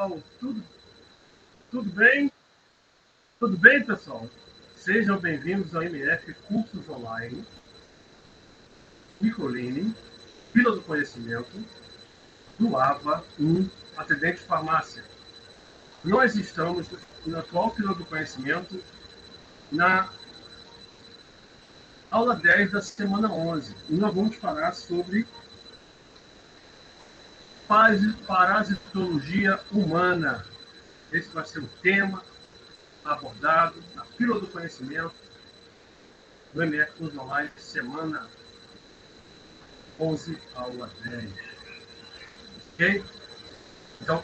pessoal, tudo bem? Tudo bem, pessoal? Sejam bem-vindos ao MF Cursos Online, Microlearning, Pílula do Conhecimento, do AVA 1, Atendente de Farmácia. Nós estamos na atual Pílula do Conhecimento, na aula 10 da semana 11, e nós vamos falar sobre parasitologia humana. Esse vai ser o tema abordado na Pílula do Conhecimento do MF Cursos Online, semana 11, aula 10. Ok? Então,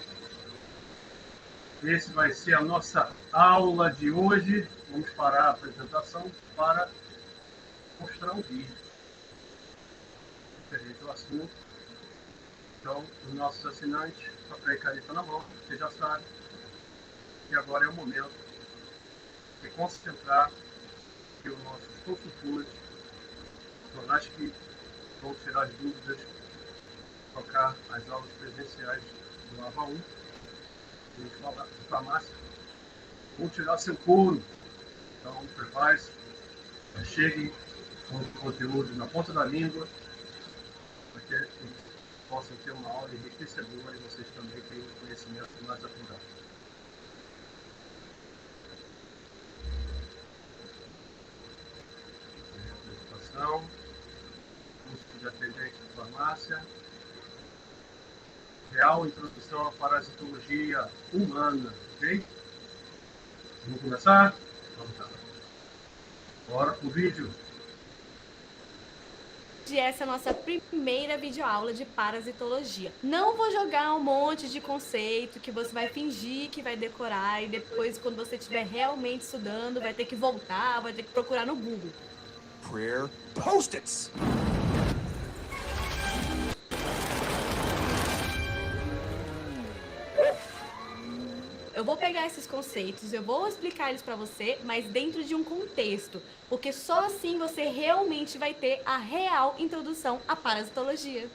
esse vai ser a nossa aula de hoje. Vamos parar a apresentação para mostrar o vídeo referente ao assunto. Então, os nossos assinantes, papel e caneta na mão, você já sabe. E agora é o momento de concentrar que os nossos consultores, profissionais que vão tirar as dúvidas, tocar as aulas presenciais do AVA 1, vamos falar de farmácia, vão tirar seu couro. Então, prepare-se, cheguem com o conteúdo na ponta da língua, para que possam ter uma aula enriquecedora e vocês também tenham conhecimento mais apurado. Apresentação, curso de atendente de farmácia, real introdução à parasitologia humana, ok? Vamos começar? Vamos lá. Bora pro vídeo. Essa é a nossa primeira videoaula de parasitologia. Não vou jogar um monte de conceito que você vai fingir que vai decorar e depois, quando você estiver realmente estudando, vai ter que voltar, vai ter que procurar no Google. Prayer Post-its! Eu vou pegar esses conceitos, eu vou explicar eles para você, mas dentro de um contexto, porque só assim você realmente vai ter a real introdução à parasitologia.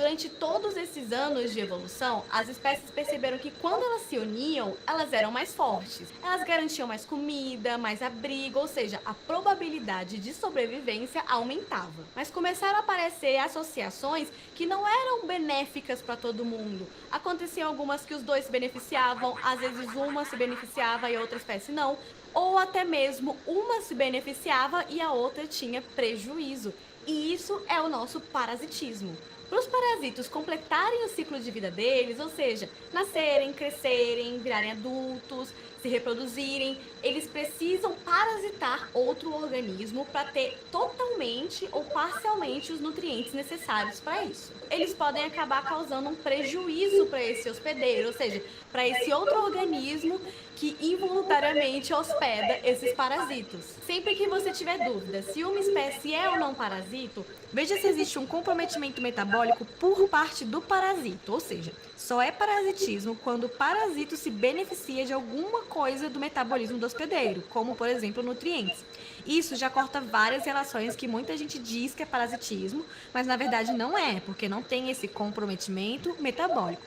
Durante todos esses anos de evolução, as espécies perceberam que quando elas se uniam, elas eram mais fortes. Elas garantiam mais comida, mais abrigo, ou seja, a probabilidade de sobrevivência aumentava. Mas começaram a aparecer associações que não eram benéficas para todo mundo. Aconteciam algumas que os dois se beneficiavam, às vezes uma se beneficiava e a outra espécie não, ou até mesmo uma se beneficiava e a outra tinha prejuízo. E isso é o nosso parasitismo. Para os parasitos completarem o ciclo de vida deles, ou seja, nascerem, crescerem, virarem adultos, se reproduzirem, eles precisam parasitar outro organismo para ter totalmente ou parcialmente os nutrientes necessários para isso. Eles podem acabar causando um prejuízo para esse hospedeiro, ou seja, para esse outro organismo que involuntariamente hospeda esses parasitos. Sempre que você tiver dúvida se uma espécie é ou não parasito, veja se existe um comprometimento metabólico por parte do parasito, ou seja, só é parasitismo quando o parasito se beneficia de alguma coisa do metabolismo do hospedeiro, como, por exemplo, nutrientes. Isso já corta várias relações que muita gente diz que é parasitismo, mas na verdade não é, porque não tem esse comprometimento metabólico.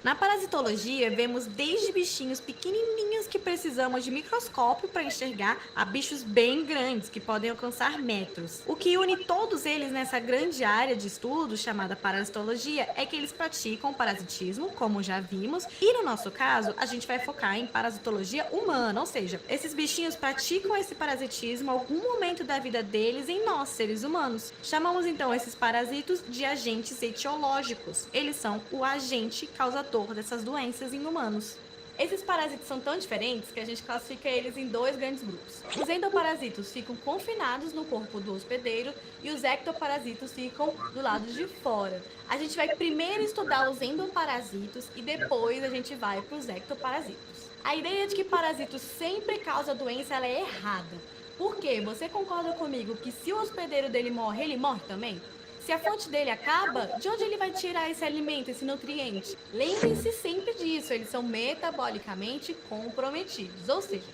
Na parasitologia, vemos desde bichinhos pequenininhos que precisamos de microscópio para enxergar a bichos bem grandes, que podem alcançar metros. O que une todos eles nessa grande área de estudo chamada parasitologia é que eles praticam parasitismo, como já vimos, e no nosso caso, a gente vai focar em parasitologia humana, ou seja, esses bichinhos praticam esse parasitismo em algum momento da vida deles em nós, seres humanos. Chamamos então esses parasitos de agentes etiológicos. Eles são o agente causador dessas doenças em humanos. Esses parasitos são tão diferentes que a gente classifica eles em dois grandes grupos. Os endoparasitos ficam confinados no corpo do hospedeiro e os ectoparasitos ficam do lado de fora. A gente vai primeiro estudar os endoparasitos e depois a gente vai para os ectoparasitos. A ideia de que parasito sempre causa doença ela é errada. Por quê? Você concorda comigo que se o hospedeiro dele morre, ele morre também? Se a fonte dele acaba, de onde ele vai tirar esse alimento, esse nutriente? Lembrem-se sempre disso, eles são metabolicamente comprometidos, ou seja,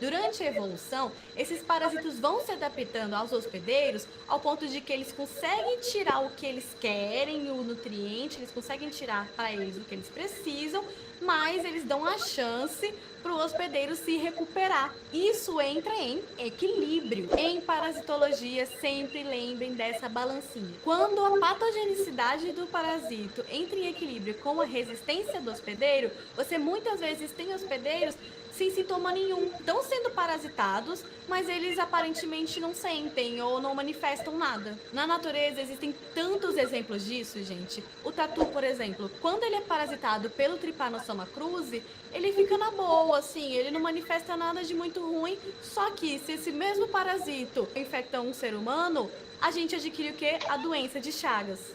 Durante a evolução, esses parasitos vão se adaptando aos hospedeiros ao ponto de que eles conseguem tirar o que eles querem, o nutriente, eles conseguem tirar para eles o que eles precisam, mas eles dão a chance para o hospedeiro se recuperar. Isso entra em equilíbrio. Em parasitologia, sempre lembrem dessa balancinha. Quando a patogenicidade do parasito entra em equilíbrio com a resistência do hospedeiro, você muitas vezes tem hospedeiros sem sintoma nenhum. Estão sendo parasitados, mas eles aparentemente não sentem ou não manifestam nada. Na natureza existem tantos exemplos disso, gente. O tatu, por exemplo, quando ele é parasitado pelo Trypanosoma cruzi, ele fica na boa, assim, ele não manifesta nada de muito ruim, só que se esse mesmo parasito infecta um ser humano, a gente adquire o quê? A doença de Chagas.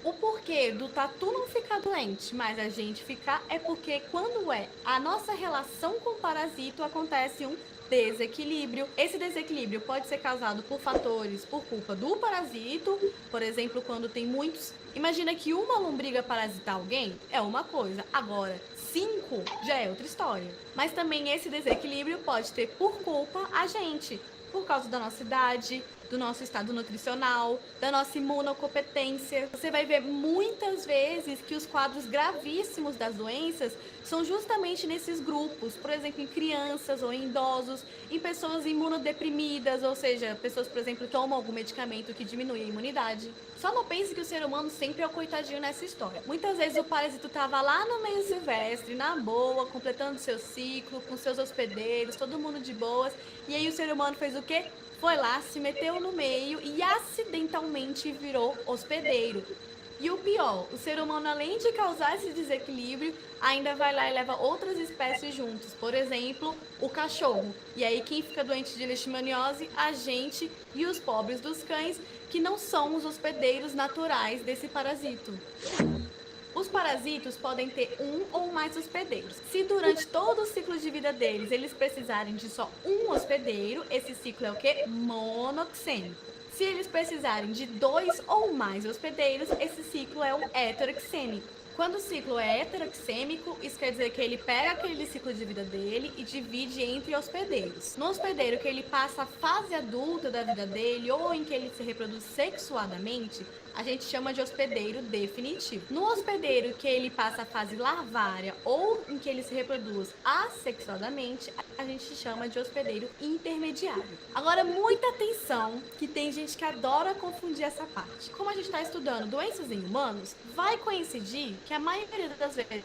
O porquê do tatu não ficar doente, mas a gente ficar, é porque quando é a nossa relação com o parasito, acontece um desequilíbrio. Esse desequilíbrio pode ser causado por fatores por culpa do parasito, por exemplo, quando tem muitos. Imagina que uma lombriga parasitar alguém é uma coisa, agora 5 já é outra história. Mas também esse desequilíbrio pode ter por culpa a gente, por causa da nossa idade, do nosso estado nutricional, da nossa imunocompetência. Você vai ver muitas vezes que os quadros gravíssimos das doenças são justamente nesses grupos, por exemplo, em crianças ou em idosos, em pessoas imunodeprimidas, ou seja, pessoas, por exemplo, que tomam algum medicamento que diminui a imunidade. Só não pense que o ser humano sempre é o coitadinho nessa história. Muitas vezes o parasito estava lá no meio silvestre, na boa, completando seu ciclo, com seus hospedeiros, todo mundo de boas, e aí o ser humano fez o quê? Foi lá, se meteu no meio e acidentalmente virou hospedeiro. E o pior, o ser humano, além de causar esse desequilíbrio, ainda vai lá e leva outras espécies juntos. Por exemplo, o cachorro. E aí quem fica doente de leishmaniose? A gente e os pobres dos cães, que não são os hospedeiros naturais desse parasito. Os parasitos podem ter um ou mais hospedeiros. Se durante todo o ciclo de vida deles, eles precisarem de só um hospedeiro, esse ciclo é o quê? Monoxêmico. Se eles precisarem de 2 ou mais hospedeiros, esse ciclo é o heteroxêmico. Quando o ciclo é heteroxêmico, isso quer dizer que ele pega aquele ciclo de vida dele e divide entre hospedeiros. No hospedeiro que ele passa a fase adulta da vida dele ou em que ele se reproduz sexuadamente, a gente chama de hospedeiro definitivo. No hospedeiro que ele passa a fase larvária ou em que ele se reproduz assexuadamente, a gente chama de hospedeiro intermediário. Agora, muita atenção, que tem gente que adora confundir essa parte. Como a gente está estudando doenças em humanos, vai coincidir que a maioria das vezes...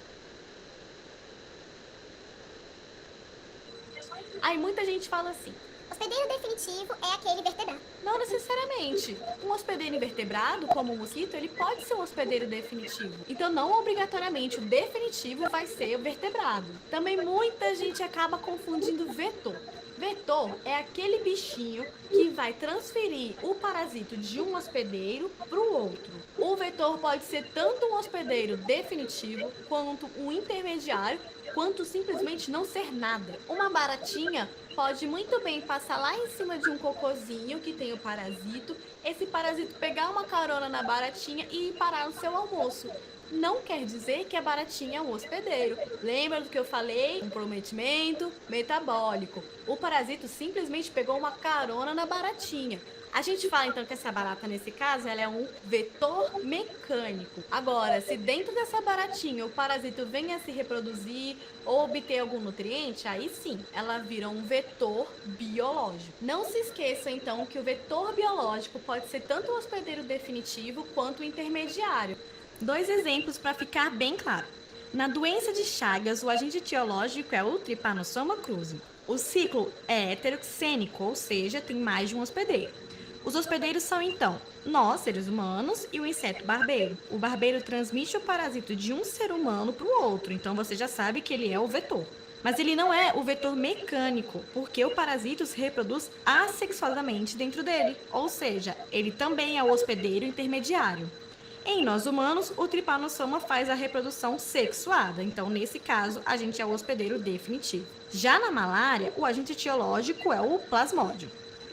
Aí muita gente fala assim: hospedeiro definitivo é aquele vertebrado. não necessariamente. Um hospedeiro invertebrado, como o mosquito, ele pode ser um hospedeiro definitivo. Então, não obrigatoriamente o definitivo vai ser o vertebrado. Também muita gente acaba confundindo vetor. Vetor é aquele bichinho que vai transferir o parasito de um hospedeiro para o outro. O vetor pode ser tanto um hospedeiro definitivo, quanto um intermediário, quanto simplesmente não ser nada. Uma baratinha pode muito bem passar lá em cima de um cocôzinho que tem o parasito, esse parasito pegar uma carona na baratinha e ir parar no seu almoço. Não quer dizer que a baratinha é um hospedeiro. Lembra do que eu falei? Comprometimento metabólico. O parasito simplesmente pegou uma carona na baratinha. A gente fala então que essa barata, nesse caso, ela é um vetor mecânico. Agora, se dentro dessa baratinha o parasito venha a se reproduzir ou obter algum nutriente, aí sim, ela vira um vetor biológico. Não se esqueça então que o vetor biológico pode ser tanto o hospedeiro definitivo quanto o intermediário. 2 exemplos para ficar bem claro. Na doença de Chagas, o agente etiológico é o Trypanosoma cruzi. O ciclo é heteroxênico, ou seja, tem mais de um hospedeiro. Os hospedeiros são, então, nós, seres humanos, e o inseto barbeiro. O barbeiro transmite o parasito de um ser humano para o outro, então você já sabe que ele é o vetor. Mas ele não é o vetor mecânico, porque o parasito se reproduz assexuadamente dentro dele, ou seja, ele também é o hospedeiro intermediário. Em nós humanos, o Trypanosoma faz a reprodução sexuada, então nesse caso a gente é o hospedeiro definitivo. Já na malária, o agente etiológico é o plasmódio.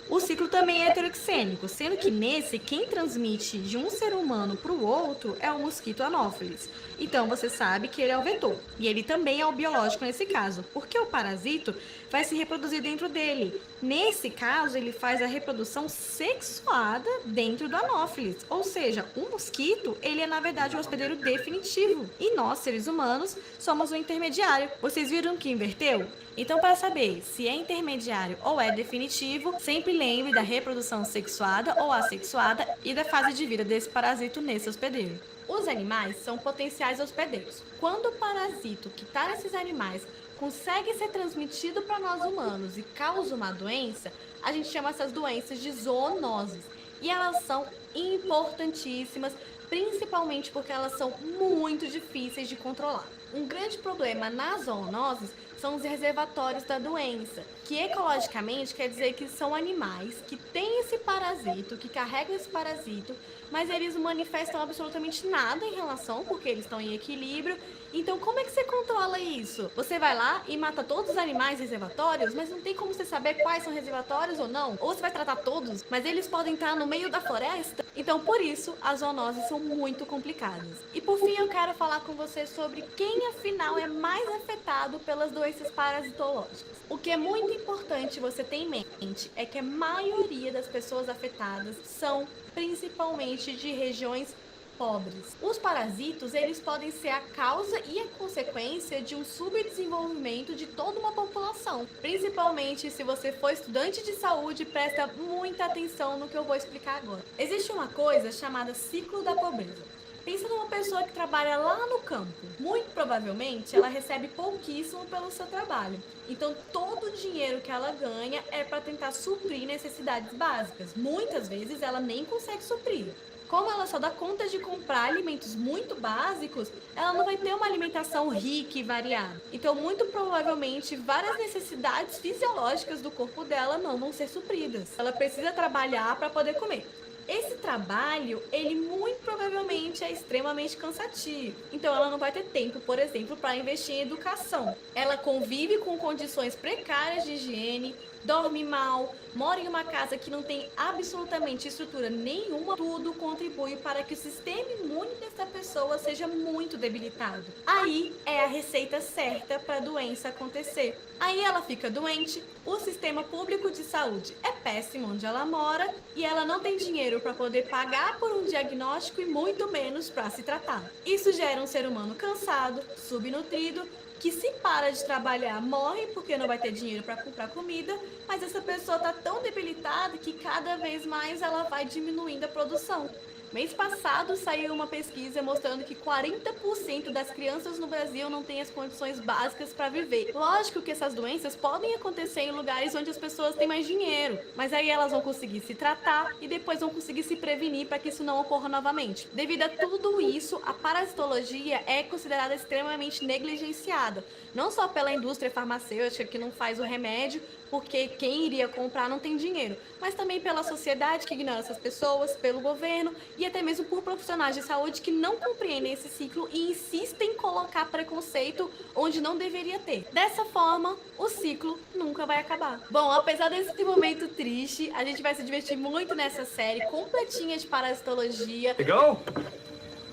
O ciclo também é heteroxênico, sendo que nesse, quem transmite de um ser humano para o outro é o mosquito anófeles. Então você sabe que ele é o vetor, e ele também é o biológico nesse caso, porque o parasito vai se reproduzir dentro dele. Nesse caso, ele faz a reprodução sexuada dentro do anófeles. Ou seja, o mosquito, ele é na verdade o hospedeiro definitivo. E nós, seres humanos, somos o intermediário. Vocês viram que inverteu? Então, para saber se é intermediário ou é definitivo, sempre lembre da reprodução sexuada ou assexuada e da fase de vida desse parasito nesse hospedeiro. Os animais são potenciais hospedeiros. Quando o parasito que está nesses animais consegue ser transmitido para nós humanos e causa uma doença, a gente chama essas doenças de zoonoses. E elas são importantíssimas, principalmente porque elas são muito difíceis de controlar. Um grande problema nas zoonoses são os reservatórios da doença, que ecologicamente quer dizer que são animais que têm esse parasito, que carregam esse parasito, mas eles não manifestam absolutamente nada em relação, porque eles estão em equilíbrio. Então, como é que você controla isso? Você vai lá e mata todos os animais reservatórios, mas não tem como você saber quais são reservatórios ou não. Ou você vai tratar todos, mas eles podem estar no meio da floresta. Então, por isso, as zoonoses são muito complicadas. E por fim, eu quero falar com você sobre quem, afinal, é mais afetado pelas doenças parasitológicas. O que é muito importante você ter em mente é que a maioria das pessoas afetadas são principalmente de regiões pobres. Os parasitos, eles podem ser a causa e a consequência de um subdesenvolvimento de toda uma população. Principalmente se você for estudante de saúde, presta muita atenção no que eu vou explicar agora. Existe uma coisa chamada ciclo da pobreza. Pensa numa pessoa que trabalha lá no campo. Muito provavelmente, ela recebe pouquíssimo pelo seu trabalho. Então, todo o dinheiro que ela ganha é para tentar suprir necessidades básicas. Muitas vezes, ela nem consegue suprir. Como ela só dá conta de comprar alimentos muito básicos, ela não vai ter uma alimentação rica e variada. Então, muito provavelmente, várias necessidades fisiológicas do corpo dela não vão ser supridas. Ela precisa trabalhar para poder comer. Esse trabalho, ele muito provavelmente é extremamente cansativo. Então, ela não vai ter tempo, por exemplo, para investir em educação. Ela convive com condições precárias de higiene, dorme mal, mora em uma casa que não tem absolutamente estrutura nenhuma. Tudo contribui para que o sistema imune dessa pessoa seja muito debilitado. Aí é a receita certa para a doença acontecer. Aí ela fica doente, o sistema público de saúde é péssimo onde ela mora e ela não tem dinheiro para poder pagar por um diagnóstico e muito menos para se tratar. Isso gera um ser humano cansado, subnutrido, que se para de trabalhar morre porque não vai ter dinheiro para comprar comida, mas essa pessoa está tão debilitada que cada vez mais ela vai diminuindo a produção. Mês passado saiu uma pesquisa mostrando que 40% das crianças no Brasil não têm as condições básicas para viver. Lógico que essas doenças podem acontecer em lugares onde as pessoas têm mais dinheiro, mas aí elas vão conseguir se tratar e depois vão conseguir se prevenir para que isso não ocorra novamente. Devido a tudo isso, a parasitologia é considerada extremamente negligenciada, não só pela indústria farmacêutica que não faz o remédio, porque quem iria comprar não tem dinheiro, mas também pela sociedade que ignora essas pessoas, pelo governo e até mesmo por profissionais de saúde que não compreendem esse ciclo e insistem em colocar preconceito onde não deveria ter. Dessa forma, o ciclo nunca vai acabar. Bom, apesar desse momento triste, a gente vai se divertir muito nessa série completinha de parasitologia. To go?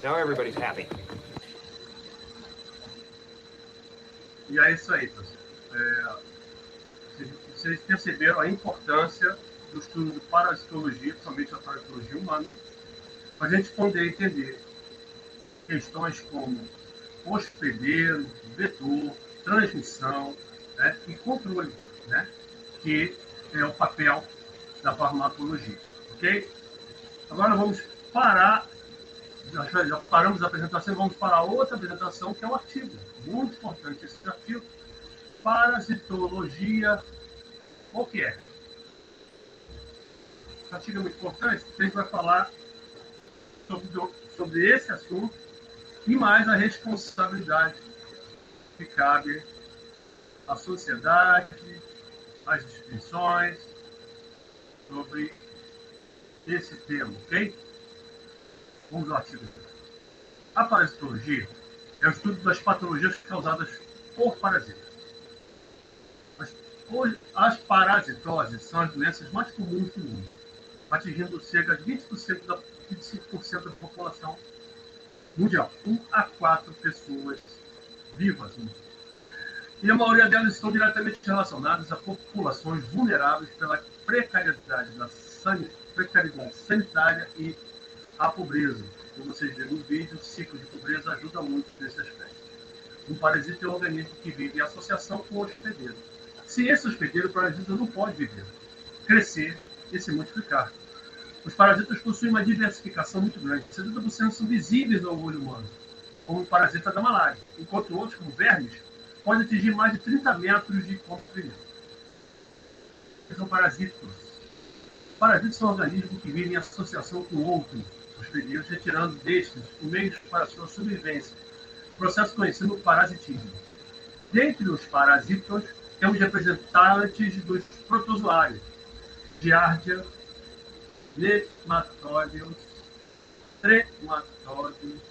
Now everybody's happy. E é isso aí, pessoal. Vocês perceberam a importância do estudo de parasitologia, principalmente a parasitologia humana, para a gente poder entender questões como hospedeiro, vetor, transmissão, né, e controle, né, que é o papel da farmacologia. Ok? Agora vamos parar, já paramos a apresentação, vamos para outra apresentação, que é um artigo. Muito importante esse artigo. Parasitologia. O que é? Esse artigo é muito importante, porque a gente vai falar sobre esse assunto e mais a responsabilidade que cabe à sociedade, às instituições, sobre esse tema, ok? Vamos ao artigo. A parasitologia é o estudo das patologias causadas por parasitas. As parasitoses são as doenças mais comuns do mundo, atingindo cerca de 25% da população mundial, 1 a 4 pessoas vivas no mundo. E a maioria delas estão diretamente relacionadas a populações vulneráveis pela precariedade sanitária e a pobreza. Como vocês viram no vídeo, o ciclo de pobreza ajuda muito nesse aspecto. Um parasita é um organismo que vive em associação com o hospedeiro. Se esse hospedeiro, o parasita não pode viver, crescer e se multiplicar. Os parasitas possuem uma diversificação muito grande. 70% são visíveis ao olho humano, como o parasita da malária, enquanto outros, como vermes, podem atingir mais de 30 metros de comprimento. São parasitas. Parasitas são organismos que vivem em associação com outros hospedeiros, retirando destes os meios para sua sobrevivência, processo conhecido como parasitismo. Dentre os parasitas, temos representantes dos protozoários, giardia, nematóides, trematóides,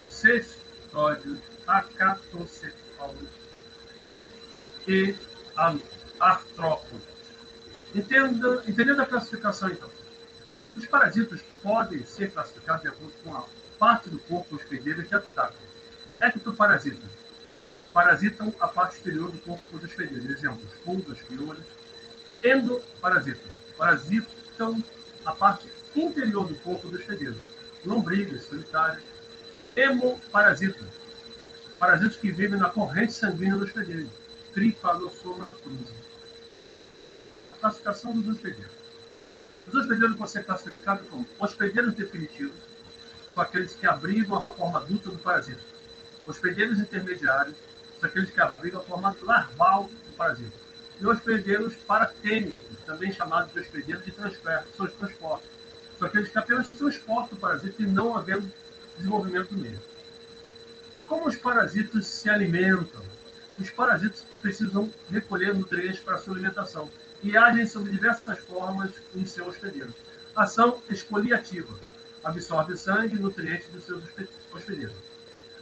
cestóides, acatocefálicos e artrópodes. Entendendo a classificação, então. Os parasitas podem ser classificados de acordo com a parte do corpo hospedeiro que atacam. Ectoparasitas parasitam a parte exterior do corpo do hospedeiro. Exemplos: pulgas, piolhos. Endoparasitas parasitam a parte interior do corpo do hospedeiro. Lombrigas solitárias. Hemoparasitas parasitas que vivem na corrente sanguínea do hospedeiro. Trypanosoma cruzi. A classificação dos hospedeiros. Os hospedeiros podem ser classificados como hospedeiros definitivos, são aqueles que abrigam a forma adulta do parasita. Hospedeiros intermediários, são aqueles que abrigam a forma larval do parasita. E hospedeiros paratênicos, também chamados de hospedeiros de transporte, são aqueles que apenas transportam o parasita e não havendo desenvolvimento do meio. Como os parasitas se alimentam? Os parasitas precisam recolher nutrientes para a sua alimentação e agem sob diversas formas em seu hospedeiro. Ação exfoliativa. Absorve sangue e nutrientes dos seus hospedeiros.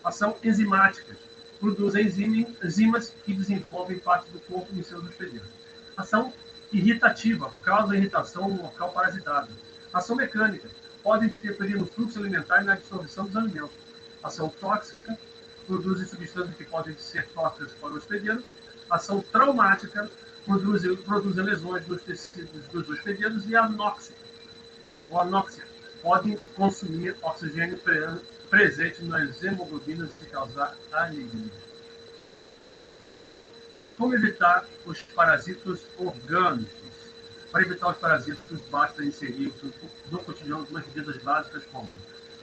Ação enzimática. Produz enzimas que desenvolvem parte do corpo em seus hospedeiros. Ação irritativa. Causa irritação no local parasitado. Ação mecânica. Pode interferir no fluxo alimentar e na absorção dos alimentos. Ação tóxica. Produzem substâncias que podem ser tóxicas para o hospedeiro. Ação traumática. Produzem lesões nos tecidos dos hospedeiros. E anóxia. Ou anóxia. Podem consumir oxigênio presente nas hemoglobinas e causar anemia. Como evitar os parasitas orgânicos? Para evitar os parasitas, basta inserir no cotidiano algumas medidas básicas como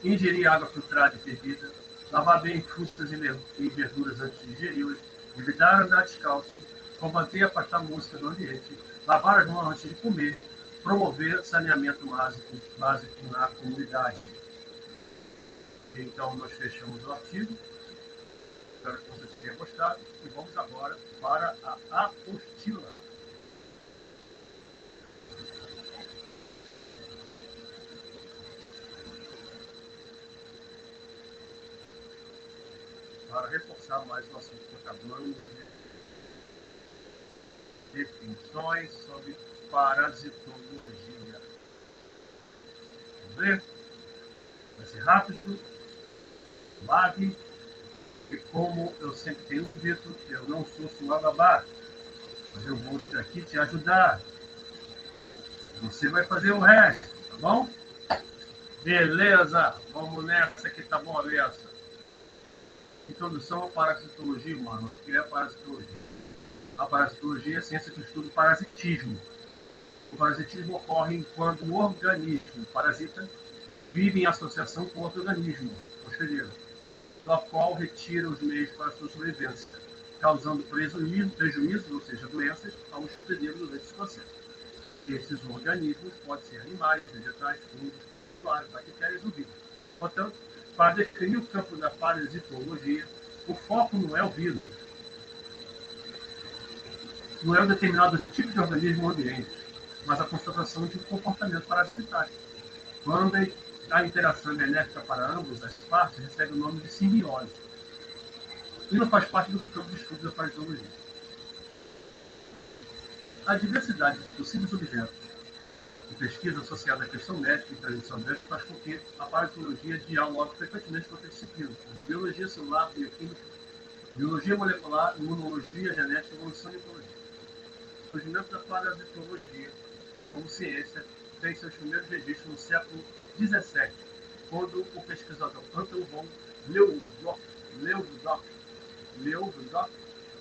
ingerir água filtrada e fervida, lavar bem frutas e verduras antes de ingeri-las, evitar andar descalço, combater e afastar mosca do ambiente, lavar as mãos antes de comer, promover saneamento básico na comunidade. Então, nós fechamos o artigo. Espero que vocês tenham gostado. E vamos agora para a apostila. Para reforçar mais o assunto que acabamos de definições sobre parasitologia. Vamos ver? Vai ser rápido, suave, e como eu sempre tenho dito, eu não sou sua babá, mas eu vou aqui te ajudar. Você vai fazer o resto, tá bom? Beleza, vamos nessa que tá bom a beça. Introdução à parasitologia humana. O que é a parasitologia? A parasitologia é a ciência que estuda o parasitismo. O parasitismo ocorre quando o organismo parasita vive em associação com outro organismo, hospedeiro, do qual retira os meios para a sua sobrevivência, causando prejuízo, ou seja, doenças, ao hospedeiro durante esse processo. Esses organismos podem ser animais, vegetais, fungos, claro, bactérias ou vírus. Portanto, para definir o campo da parasitologia, o foco não é o vírus, não é um determinado tipo de organismo ou ambiente, mas a constatação de um comportamento parasitário. Quando a interação é benéfica para ambas as partes, recebe o nome de simbiose. E não faz parte do campo de estudo da parasitologia. A diversidade de possíveis objetos de pesquisa associada à questão médica e prevenção médica faz com que a parasitologia dialogue frequentemente com outras disciplinas, como biologia celular, bioquímica, Biologia molecular, imunologia, genética, evolução e ecologia. O surgimento da parasitologia como ciência tem seus primeiros registros no século XVII, quando o pesquisador Anton von Leeuwenhoek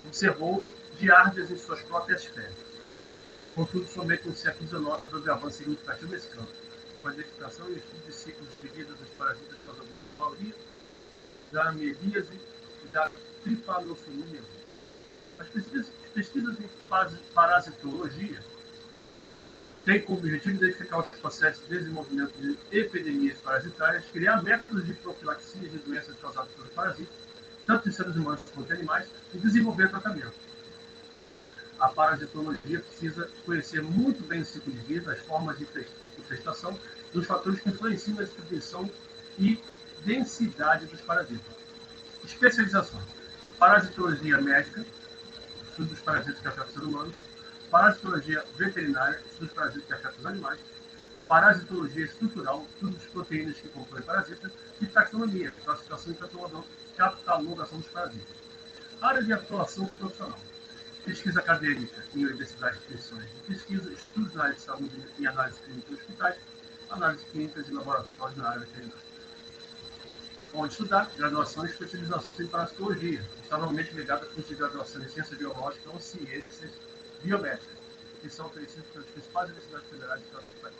observou giardias em suas próprias fezes. Contudo, somente no século XIX houve avanço significativo nesse campo, com a identificação e estudo de ciclos de vida dos parasitas causadores da pauria, da amebíase e da tripanossomia. As pesquisas em parasitologia têm como objetivo identificar os processos de desenvolvimento de epidemias parasitárias, criar métodos de profilaxia de doenças causadas pelos parasitas, tanto em seres humanos quanto em animais, e desenvolver tratamento. A parasitologia precisa conhecer muito bem o ciclo de vida, as formas de infestação e os fatores que influenciam a distribuição e densidade dos parasitas. Especializações: parasitologia médica, estudo dos parasitas que afetam os seres humanos; parasitologia veterinária, estudo dos parasitas que afetam os animais; parasitologia estrutural, estudo das proteínas que compõem parasitas; e taxonomia, classificação e catalogação dos parasitas. Área de atuação profissional: pesquisa acadêmica em universidades e instituições de pesquisa, estudos na área de saúde e análise clínica em hospitais, análise clínicas e laboratórios na área veterinária. Onde estudar, graduação e especialização em parasitologia, está normalmente ligada a curso de graduação em ciências biológicas ou ciências biomédicas, que são oferecidos pelas principais universidades federais do Estado do país.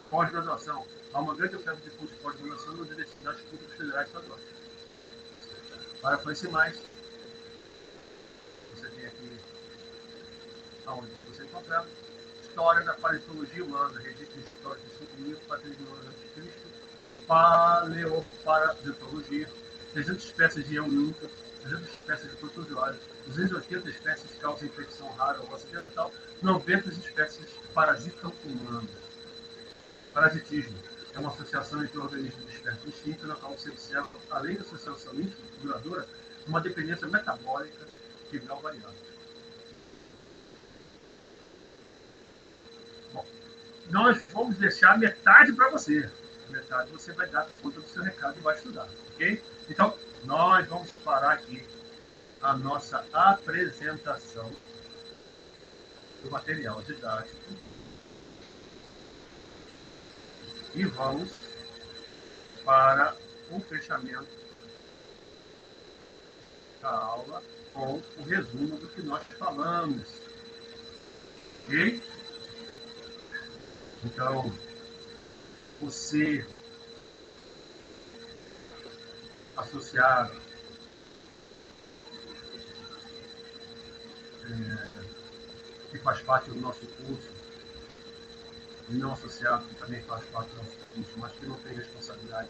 Pós-graduação: há uma grande oferta de curso de pós-graduação nas universidades públicas federais e estaduais. Para conhecer mais, você tem aqui aonde você encontrar História da Paleontologia Humana, registro histórico de 5.000 patrimônios antes de Cristo, Paleoparasitologia, 300 espécies de eunuca, 300 espécies de protozoários, 280 espécies causam infecção rara ou acidental, 90 espécies parasitam humanos. Parasitismo é uma associação entre organismos de espécie distinta, na qual se observa, além da associação íntima duradoura, uma dependência metabólica de grau variável. Bom, nós vamos deixar metade para você. Metade você vai dar conta do seu recado e vai estudar, ok? Então, nós vamos parar aqui a nossa apresentação do material didático e vamos para o fechamento da aula com o resumo do que nós falamos, ok? Então, você associado que faz parte do nosso curso, e não associado que também faz parte do nosso curso, mas que não tem responsabilidade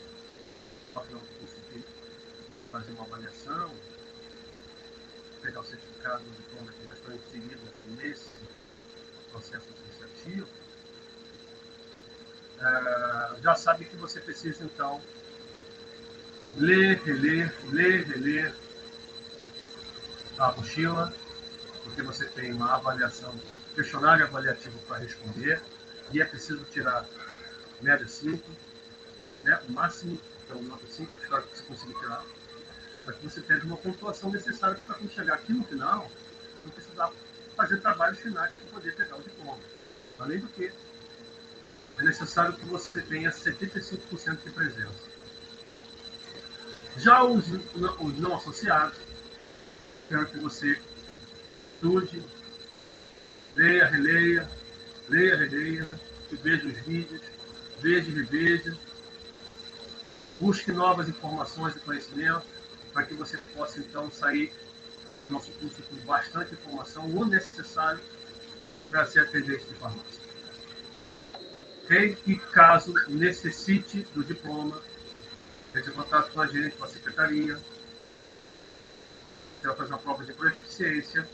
para fazer um curso de fazer uma avaliação, pegar o certificado do diploma que vai estar inserido nesse processo associativo, já sabe que você precisa, então, ler, reler a apostila, porque você tem uma avaliação, questionário avaliativo para responder, e é preciso tirar média 5, né, o máximo, então nota 5, espero que você consiga tirar, para que você tenha uma pontuação necessária para quando chegar aqui no final, não precisar fazer trabalhos finais para poder pegar o diploma. Além do que, é necessário que você tenha 75% de presença. Já os não associados, quero que você estude, leia, releia, que veja os vídeos, veja e reveja, busque novas informações e conhecimento, para que você possa, então, sair do nosso curso com bastante informação, o necessário para ser atendente de farmácia. Ok? E caso necessite do diploma, entre em contato com a gente, com a secretaria. Você vai fazer uma prova de proficiência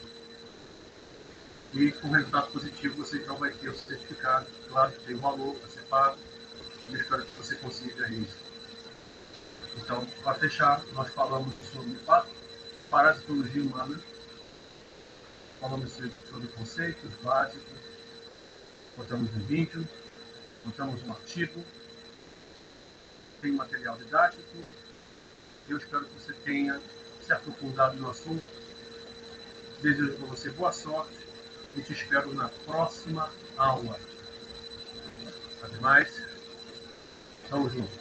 e com resultado positivo você então vai ter o certificado. Claro que tem o valor para ser pago. Eu espero que você consiga isso. Então, para fechar, nós falamos sobre parasitologia humana, falamos sobre conceitos básicos, contamos um vídeo, contamos um artigo, tem material didático. Eu espero que você tenha se aprofundado no assunto. Desejo para você boa sorte e te espero na próxima aula. Ademais, tamo junto.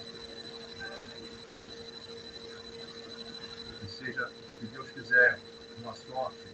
Que seja, se Deus quiser, boa sorte.